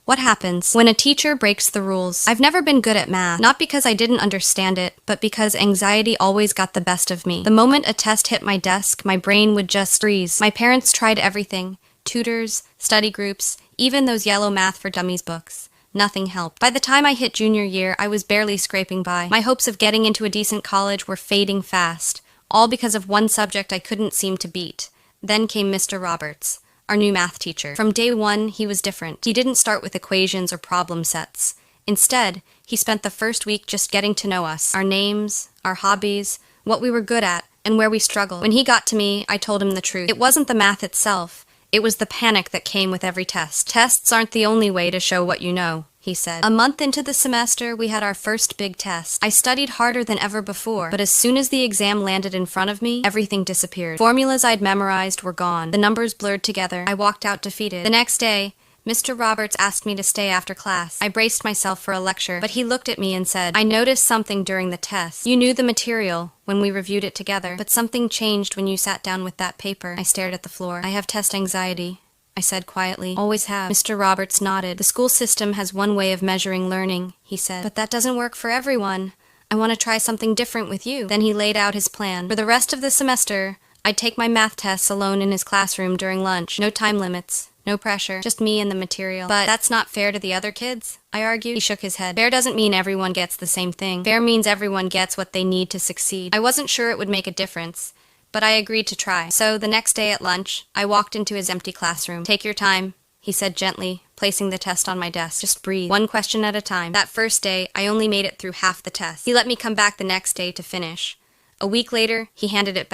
What happens when a teacher breaks the rules? I've never been good at math, not because I didn't understand it, but because anxiety always got the best of me. The moment a test hit my desk, my brain would just freeze. My parents tried everything: tutors, study groups, even those yellow Math for Dummies books. Nothing helped. By the time I hit junior year, I was barely scraping by. My hopes of getting into a decent college were fading fast, all because of one subject I couldn't seem to beat. Then came Mr. Roberts, our new math teacher. From day one, he was different. He didn't start with equations or problem sets. Instead, he spent the first week just getting to know us, our names, our hobbies, what we were good at, and where we struggled. When he got to me, I told him the truth. It wasn't the math itself. It was the panic that came with every test. Tests aren't the only way to show what you know, he said. A month into the semester, we had our first big test. I studied harder than ever before, but as soon as the exam landed in front of me, everything disappeared. Formulas I'd memorized were gone. The numbers blurred together. I walked out defeated. The next day, Mr. Roberts asked me to stay after class. I braced myself for a lecture, but he looked at me and said, "I noticed something during the test. You knew the material when we reviewed it together, but something changed when you sat down with that paper." I stared at the floor. "I have test anxiety," I said quietly. "Always have." Mr. Roberts nodded. "The school system has one way of measuring learning," he said, "but that doesn't work for everyone. I want to try something different with you." Then he laid out his plan. For the rest of the semester, I'd take my math tests alone in his classroom during lunch. No time limits. No pressure, just me and the material. "But that's not fair to the other kids," I argued. He shook his head. "Fair doesn't mean everyone gets the same thing. Fair means everyone gets what they need to succeed." I wasn't sure it would make a difference, but I agreed to try. So the next day at lunch, I walked into his empty classroom. "Take your time," he said gently, placing the test on my desk. "Just breathe, one question at a time." That first day, I only made it through half the test. He let me come back the next day to finish. A week later, he handed it